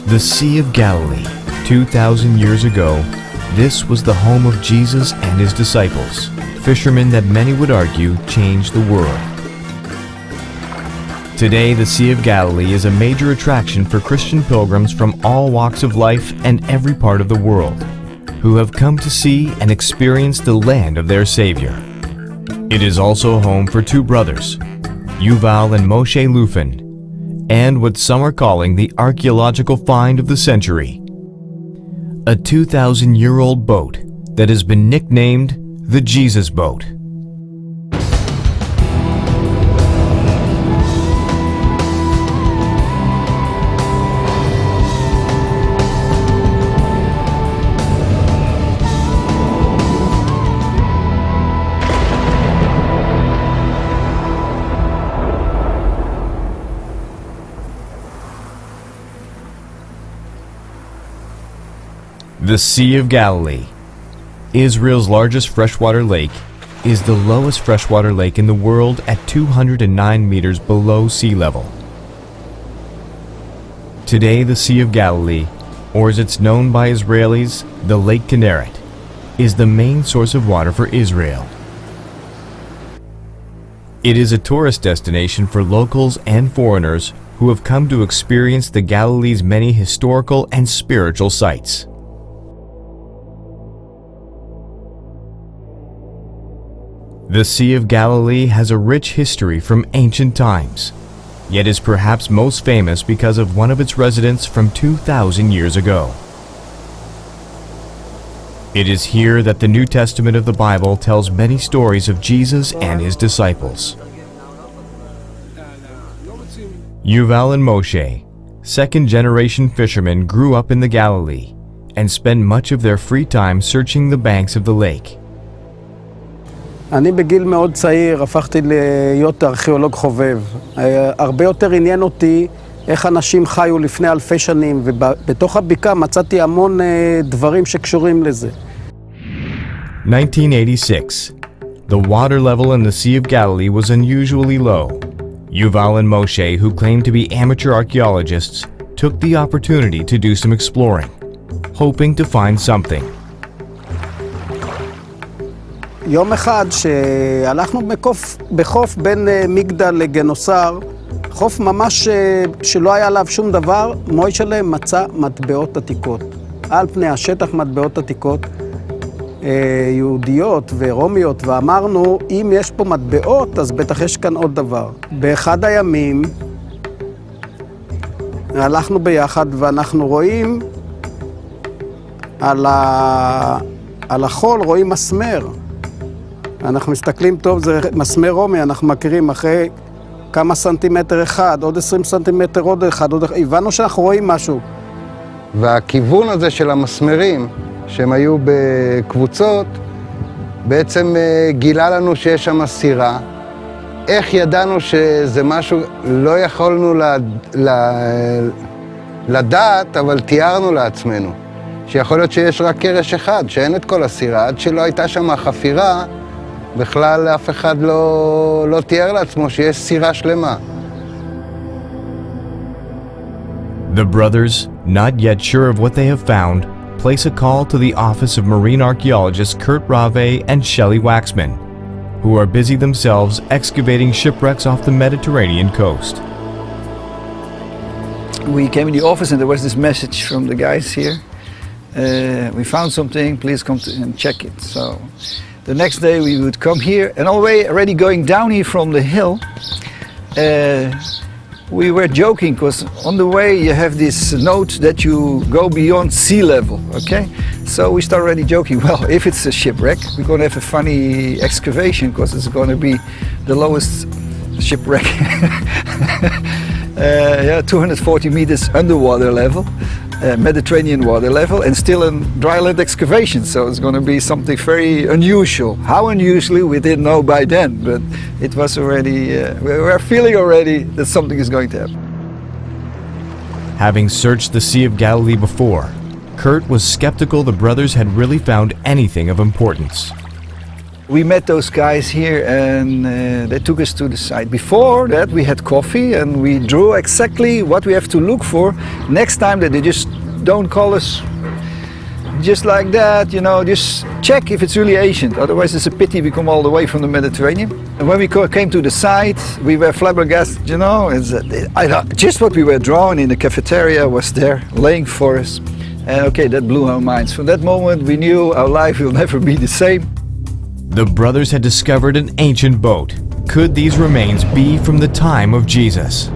The Sea of Galilee. 2,000 years ago, this was the home of Jesus and his disciples, fishermen that many would argue changed the world. Today, the Sea of Galilee is a major attraction for Christian pilgrims from all walks of life and every part of the world, who have come to see and experience the land of their Savior. It is also home for two brothers, Yuval and Moshe Lufin, and what some are calling the archaeological find of the century. A 2,000-year-old boat that has been nicknamed the Jesus Boat. The Sea of Galilee, Israel's largest freshwater lake, is the lowest freshwater lake in the world at 209 meters below sea level. Today, the Sea of Galilee, or as it's known by Israelis, the Lake Kinneret, is the main source of water for Israel. It is a tourist destination for locals and foreigners who have come to experience the Galilee's many historical and spiritual sites. The Sea of Galilee has a rich history from ancient times, yet is perhaps most famous because of one of its residents from 2,000 years ago. It is here that the New Testament of the Bible tells many stories of Jesus and his disciples. Yuval and Moshe, second-generation fishermen, grew up in the Galilee and spend much of their free time searching the banks of the lake. אני בגיל מאוד צעיר הפכתי להיות ארכיאולוג חובב. הרבה יותר עניין אותי איך אנשים חיו לפני אלפי שנים, ובתוך הבקעה מצאתי המון דברים שקשורים לזה. 1986. The water level in the Sea of Galilee was unusually low. Yuval and Moshe, who claimed to be amateur archaeologists, took the opportunity to do some exploring, hoping to find something. יום אחד שהלכנו בחוף בין מגדל לגנוסר, חוף ממש שלא היה עליו שום דבר, מוישלה מצא מטבעות עתיקות. על פני השטח מטבעות עתיקות יהודיות ורומיות, ואמרנו, אם יש פה מטבעות, אז בטח יש כאן עוד דבר. באחד הימים הלכנו ביחד ואנחנו רואים על החול, רואים מסמר. אנחנו מסתכלים טוב, זה מסמר רומי, אנחנו מכירים אחרי כמה סנטימטר אחד, עוד 20 סנטימטר, עוד אחד, הבנו שאנחנו רואים משהו. והכיוון הזה של המסמרים, שהם היו בקבוצות, בעצם גילה לנו שיש שם סירה. איך ידענו שזה משהו, לא יכולנו לדעת, אבל תיארנו לעצמנו. שיכול להיות שיש רק קרש אחד, שאין את כל הסירה, עד שלא הייתה שם החפירה, בכלל אף אחד לא תיאר לעצמו שיש סירה שלמה. The brothers, not yet sure of what they have found, place a call to the office of marine archaeologists Kurt Rave and Shelley Waxman, who are busy themselves excavating shipwrecks off the Mediterranean coast. We came in the office and there was this message from the guys here. We found something, please come and check it. So the next day we would come here, and already going down here from the hill, we were joking because on the way you have this note that you go beyond sea level, okay? So we start already joking, well, if it's a shipwreck, we're going to have a funny excavation because it's going to be the lowest shipwreck. 240 meters underwater level. Mediterranean water level, and still a dryland excavation, so it's going to be something very unusual. How unusual we didn't know by then, but it was already, we were feeling already that something is going to happen. Having searched the Sea of Galilee before, Kurt was skeptical the brothers had really found anything of importance. We met those guys here and they took us to the site. Before that we had coffee and we drew exactly what we have to look for next time, that they just don't call us just like that, just check if it's really ancient. Otherwise it's a pity we come all the way from the Mediterranean. And when we came to the site, we were flabbergasted, I thought just what we were drawing in the cafeteria was there, laying for us. And okay, that blew our minds. From that moment we knew our life will never be the same. The brothers had discovered an ancient boat. Could these remains be from the time of Jesus?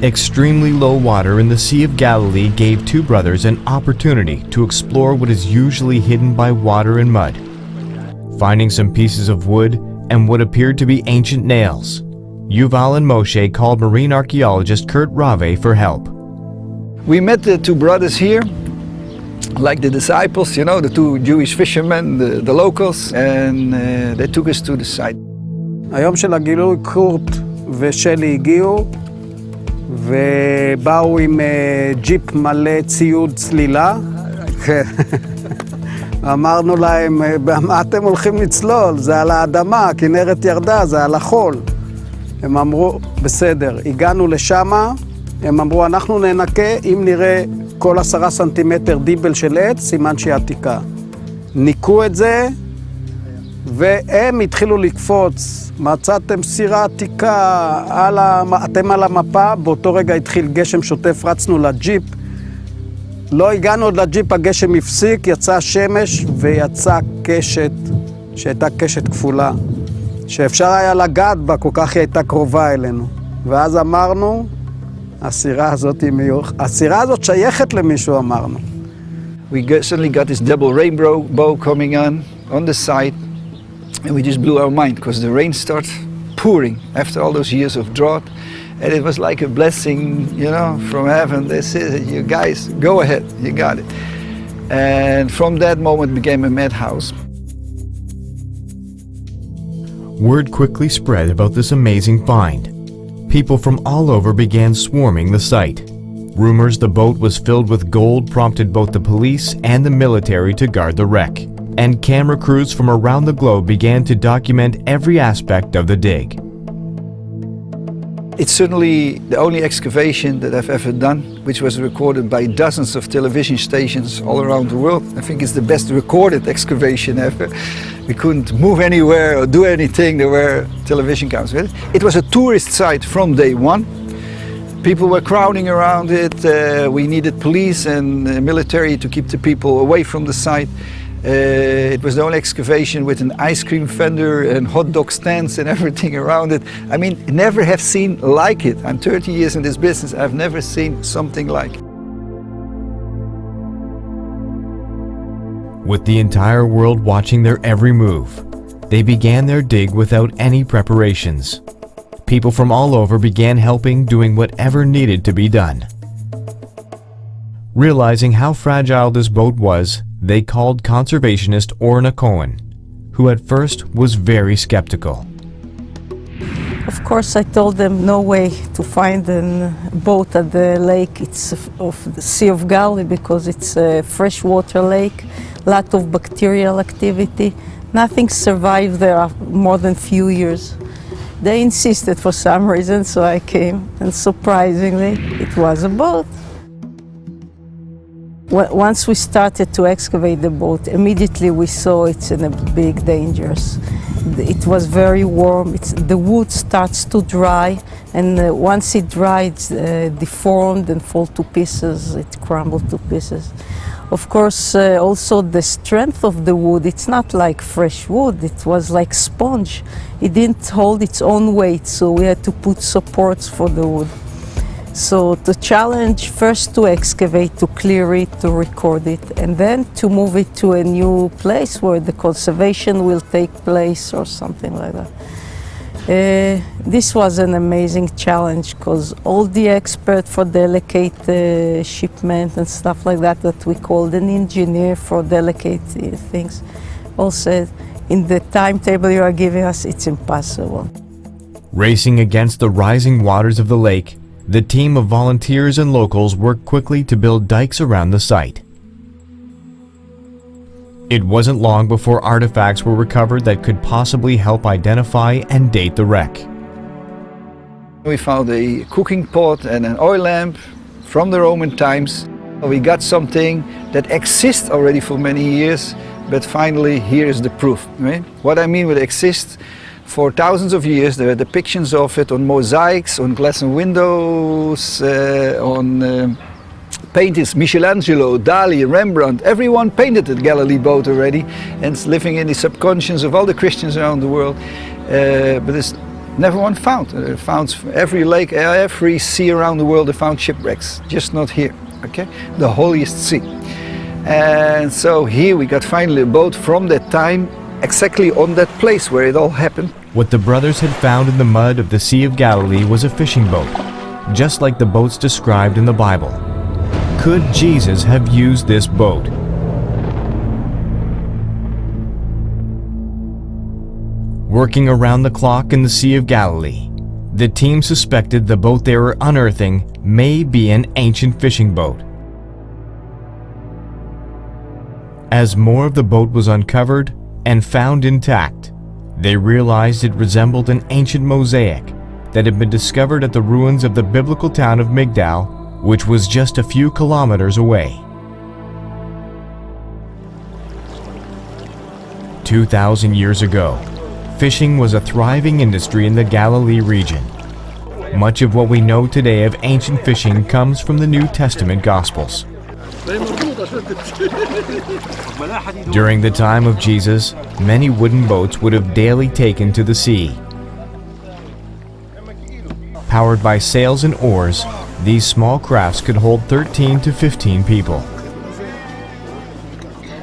Extremely low water in the Sea of Galilee gave two brothers an opportunity to explore what is usually hidden by water and mud. Finding some pieces of wood and what appeared to be ancient nails, Yuval and Moshe called marine archaeologist Kurt Rave for help. We met the two brothers here, like the disciples, the two Jewish fishermen, the locals, and they took us to the site. היום של הגילוי קורט ושלי הגיעו ובאו עם ג'יפ מלא ציוד צלילה. אמרנו להם, במה אתם הולכים לצלול? זה על האדמה, הכנרת ירדה, זה על החול. הם אמרו, בסדר, הגענו לשמה, הם אמרו, אנחנו ננקה אם נראה כל 10 סנטימטר דיבל של עץ, סימן שהיא עתיקה. ניקו את זה, והם התחילו לקפוץ. מצאתם סירה עתיקה, אתם על המפה, באותו רגע התחיל גשם שוטף, רצנו לג'יפ. לא הגענו עוד לג'יפ, הגשם הפסיק, יצא שמש ויצא קשת, שהייתה קשת כפולה, שאפשר היה לגעת בה, כל כך היא הייתה קרובה אלינו. ואז אמרנו, הסירה הזאת שייכת למישהו, אמרנו. We suddenly got this double rainbow coming on the side, and we just blew our mind because the rain started pouring after all those years of drought, and it was like a blessing, from heaven. They said, you guys, go ahead, you got it. And from that moment became a madhouse. Word quickly spread about this amazing find. People from all over began swarming the site. Rumors the boat was filled with gold prompted both the police and the military to guard the wreck, and camera crews from around the globe began to document every aspect of the dig. It's certainly the only excavation that I've ever done, which was recorded by dozens of television stations all around the world. I think it's the best recorded excavation ever. We couldn't move anywhere or do anything. There were television cameras. It was a tourist site from day one. People were crowding around it. We needed police and military to keep the people away from the site. It was the only excavation with an ice cream vendor and hot dog stands and everything around it. I mean, never have seen like it. I'm 30 years in this business. I've never seen something like it. With the entire world watching their every move, they began their dig without any preparations. People from all over began helping, doing whatever needed to be done. Realizing how fragile this boat was, they called conservationist Orna Cohen, who at first was very skeptical. Of course, I told them no way to find a boat at the lake. It's of the Sea of Galilee because it's a freshwater lake, lot of bacterial activity. Nothing survived there more than few years. They insisted for some reason, so I came, and surprisingly, it was a boat. Once we started to excavate the boat, immediately we saw it's in a big dangers. It was very warm. The wood starts to dry, and once it dried, deformed and fall to pieces. It crumbled to pieces. Of course, also the strength of the wood, it's not like fresh wood, it was like sponge. It didn't hold its own weight, so we had to put supports for the wood. So the challenge, first to excavate, to clear it, to record it, and then to move it to a new place where the conservation will take place or something like that. This was an amazing challenge because all the experts for delicate shipment and stuff like that we called an engineer for delicate things, all said, in the timetable you are giving us, it's impossible. Racing against the rising waters of the lake, the team of volunteers and locals worked quickly to build dikes around the site. It wasn't long before artifacts were recovered that could possibly help identify and date the wreck. We found a cooking pot and an oil lamp from the Roman times. We got something that exists already for many years, but finally here is the proof. Right? What I mean with exists, for thousands of years there are depictions of it on mosaics, on glass and windows, on paintings. Michelangelo, Dali, Rembrandt, everyone painted the Galilee boat already, and it's living in the subconscious of all the Christians around the world. But it's never one found. Found every lake, every sea around the world, they found shipwrecks, just not here. Okay, the holiest sea. And so here we got finally a boat from that time, exactly on that place where it all happened. What the brothers had found in the mud of the Sea of Galilee was a fishing boat, just like the boats described in the Bible. Could Jesus have used this boat? Working around the clock in the Sea of Galilee, the team suspected the boat they were unearthing may be an ancient fishing boat. As more of the boat was uncovered and found intact, they realized it resembled an ancient mosaic that had been discovered at the ruins of the biblical town of Migdal, which was just a few kilometers away. 2,000 years ago, fishing was a thriving industry in the Galilee region. Much of what we know today of ancient fishing comes from the New Testament Gospels. During the time of Jesus, many wooden boats would have daily taken to the sea. Powered by sails and oars, these small crafts could hold 13 to 15 people.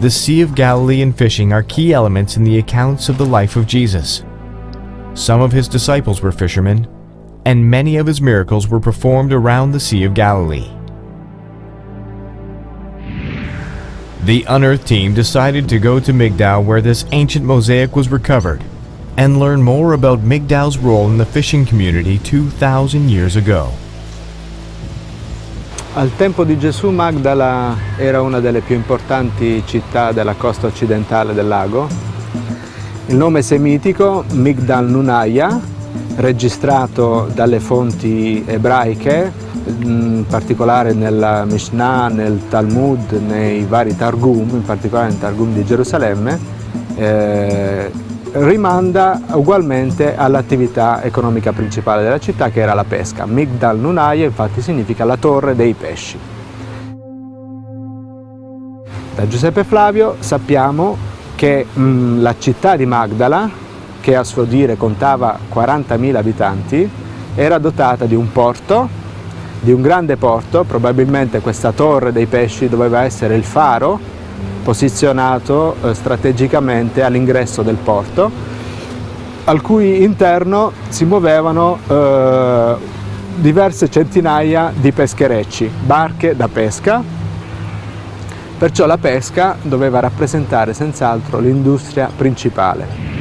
The Sea of Galilee and fishing are key elements in the accounts of the life of Jesus. Some of his disciples were fishermen, and many of his miracles were performed around the Sea of Galilee. The unearthed team decided to go to Migdal, where this ancient mosaic was recovered, and learn more about Migdal's role in the fishing community 2,000 years ago. Al tempo di Gesù Magdala era una delle più importanti città della costa occidentale del lago. Il nome semitico Migdal Nunaya, registrato dalle fonti ebraiche, in particolare nella Mishnah, nel Talmud, nei vari Targum, in particolare nel Targum di Gerusalemme, rimanda ugualmente all'attività economica principale della città, che era la pesca. Migdal Nunaya infatti significa la torre dei pesci. Da Giuseppe Flavio sappiamo che la città di Magdala, che a suo dire contava 40.000 abitanti, era dotata di un porto, di un grande porto. Probabilmente questa torre dei pesci doveva essere il faro posizionato strategicamente all'ingresso del porto, al cui interno si muovevano diverse centinaia di pescherecci, barche da pesca. Perciò la pesca doveva rappresentare senz'altro l'industria principale.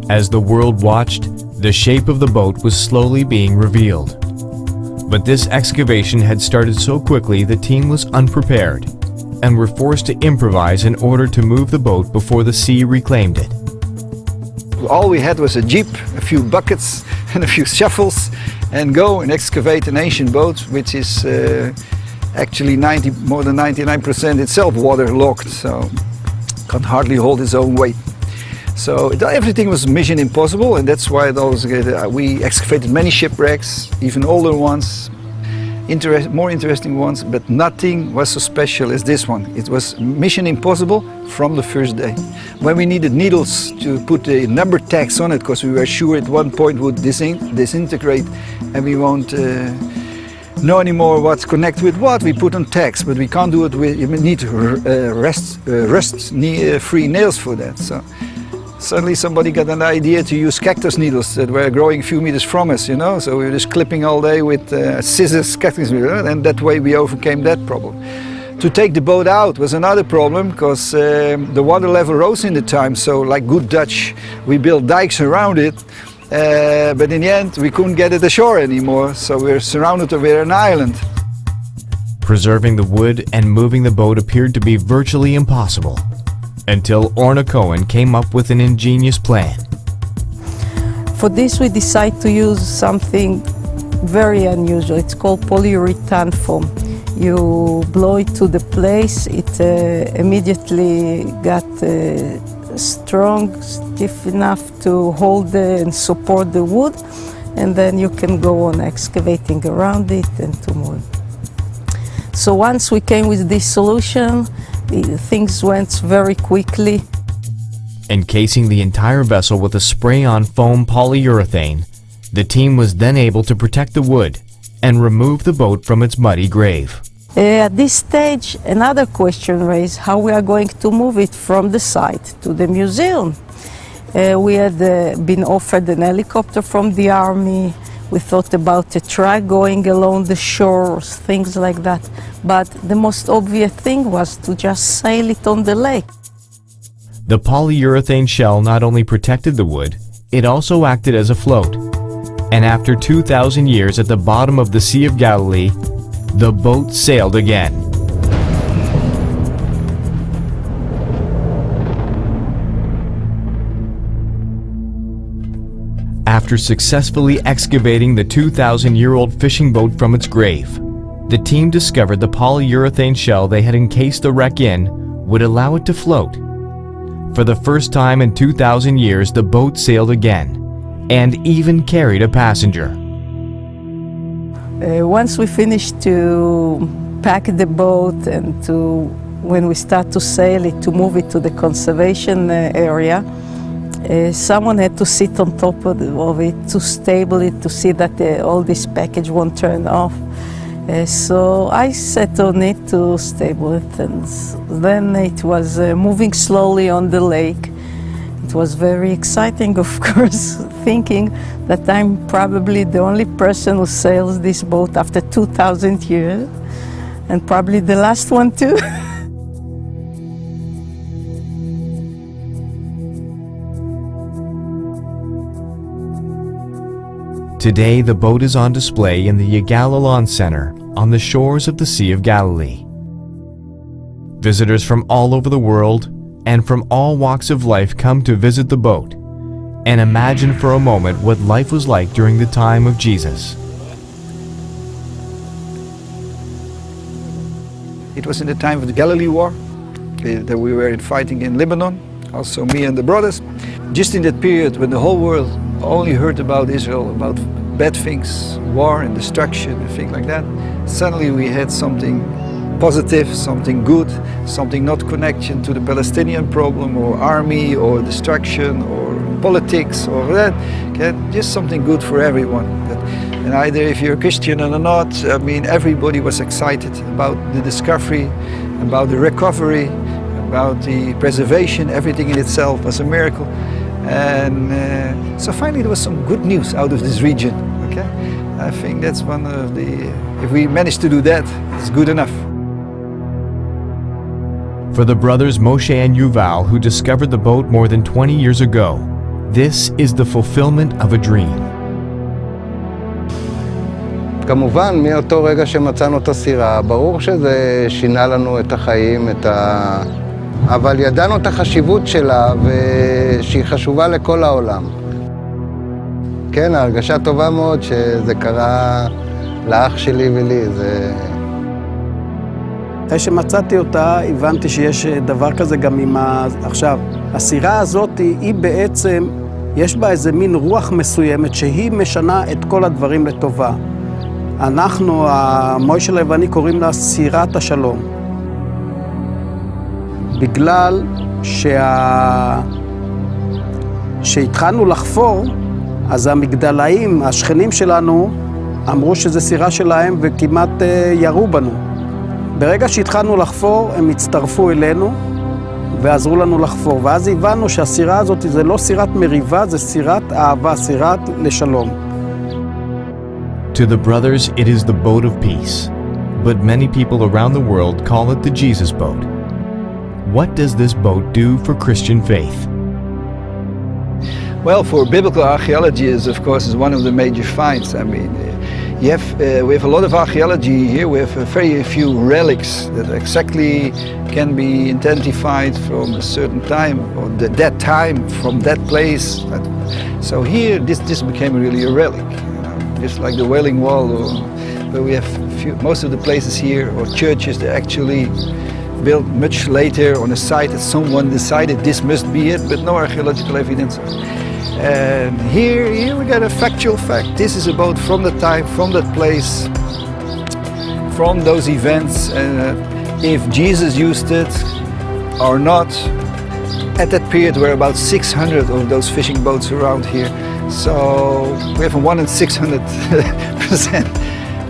As the world watched, the shape of the boat was slowly being revealed. But this excavation had started so quickly the team was unprepared and were forced to improvise in order to move the boat before the sea reclaimed it. All we had was a jeep, a few buckets and a few shovels, and go and excavate an ancient boat, which is actually more than 99% itself waterlogged, so can hardly hold its own weight. So everything was mission impossible, and that's why we excavated many shipwrecks, even older ones, more interesting ones, but nothing was so special as this one. It was mission impossible from the first day. When we needed needles to put the number tags on it, because we were sure at one point would disintegrate and we won't know anymore what's connected with what, we put on tags, but we can't do it with, you need rust-free nails for that. So suddenly somebody got an idea to use cactus needles that were growing a few meters from us, so we were just clipping all day with scissors, cactus needles, and that way we overcame that problem. To take the boat out was another problem because the water level rose in the time, so like good Dutch, we built dikes around it, but in the end we couldn't get it ashore anymore, so we're surrounded with an island. Preserving the wood and moving the boat appeared to be virtually impossible, until Orna Cohen came up with an ingenious plan. For this we decided to use something very unusual. It's called polyurethane foam. You blow it to the place, it immediately got strong, stiff enough to hold and support the wood, and then you can go on excavating around it and to move. So once we came with this solution, things went very quickly. Encasing the entire vessel with a spray-on foam polyurethane, the team was then able to protect the wood and remove the boat from its muddy grave. At this stage, another question raised, how we are going to move it from the site to the museum. We had been offered an helicopter from the army. We thought about a truck going along the shores, things like that. But the most obvious thing was to just sail it on the lake. The polyurethane shell not only protected the wood, it also acted as a float. And after 2,000 years at the bottom of the Sea of Galilee, the boat sailed again. After successfully excavating the 2,000-year-old fishing boat from its grave, the team discovered the polyurethane shell they had encased the wreck in would allow it to float. For the first time in 2,000 years, the boat sailed again, and even carried a passenger. Once we finished to pack the boat and when we start to sail it, to move it to the conservation area, someone had to sit on top of it to stable it, to see that all this package won't turn off. So I sat on it to stable it, and then it was moving slowly on the lake. It was very exciting, of course, thinking that I'm probably the only person who sails this boat after 2,000 years, and probably the last one too. Today, the boat is on display in the Yigal Center on the shores of the Sea of Galilee. Visitors from all over the world and from all walks of life come to visit the boat and imagine for a moment what life was like during the time of Jesus. It was in the time of the Galilee War that we were fighting in Lebanon, also me and the brothers. Just in that period when the whole world only heard about Israel, about bad things, war and destruction and things like that, suddenly we had something positive, something good, something not connection to the Palestinian problem or army or destruction or politics or that, okay? Just something good for everyone. And either if you're a Christian or not, I mean, everybody was excited about the discovery, about the recovery, about the preservation. Everything in itself was a miracle. And so finally there was some good news out of this region, okay? I think that's one of the, if we manage to do that, it's good enough. For the brothers Moshe and Yuval, who discovered the boat more than 20 years ago, this is the fulfillment of a dream. כמובן, מאותו רגע שמצאנו את הסירה, ברור שזה שינה לנו את החיים, אבל ידענו את החשיבות שלה ושהיא חשובה לכל העולם. כן, ההרגשה טובה מאוד שזה קרה לאח שלי ולי. אחרי שמצאתי אותה, הבנתי שיש דבר כזה גם עם עכשיו, הסירה הזאת היא בעצם, יש בה איזה מין רוח מסוימת שהיא משנה את כל הדברים לטובה. אנחנו, מוישה ואני, קוראים לה סירת השלום. בגלל שהתחלנו לחפור, אז המגדלאים, השכנים שלנו, אמרו שזה סירה שלהם וכמעט ירו בנו. ברגע שהתחלנו לחפור, הם הצטרפו אלינו ועזרו לנו לחפור. ואז הבנו שהסירה הזאת זה לא סירת מריבה, זה סירת אהבה, סירת לשלום. To the brothers, it is the boat of peace. but many people around the world call it the Jesus boat. What does this boat do for Christian faith? Well, for biblical archaeology is, of course, is one of the major finds. I mean, we have a lot of archaeology here. We have very few relics that exactly can be identified from a certain time, or that time from that place. So here, this became really a relic, just like the Wailing Wall, where we have most of the places here, or churches that actually built much later on a site that someone decided this must be it, but no archaeological evidence. And here we got a factual fact. This is a boat from the time, from that place, from those events, and if Jesus used it or not. At that period there were about 600 of those fishing boats around here. So we have a 1 in 600%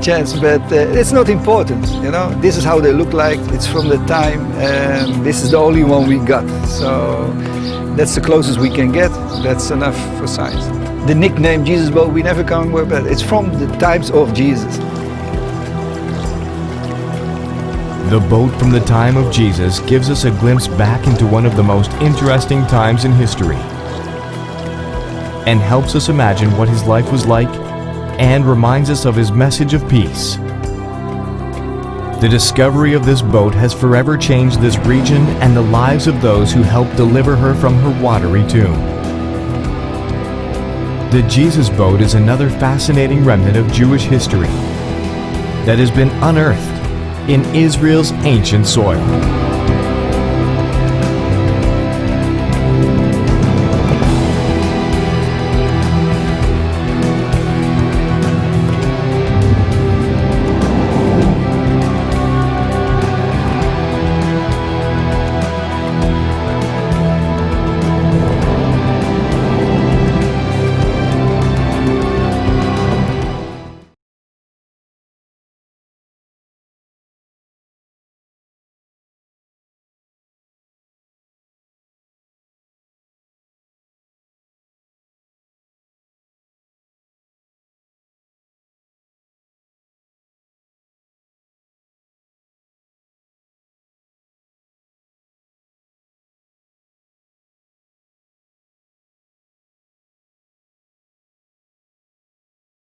chance, but it's not important, you know. This is how they look like, it's from the time, and this is the only one we got. So that's the closest we can get. That's enough for science. The nickname Jesus boat, we never come away, but it's from the times of Jesus. The boat from the time of Jesus gives us a glimpse back into one of the most interesting times in history, and helps us imagine what his life was like, and reminds us of his message of peace. The discovery of this boat has forever changed this region and the lives of those who helped deliver her from her watery tomb. The Jesus boat is another fascinating remnant of Jewish history that has been unearthed in Israel's ancient soil.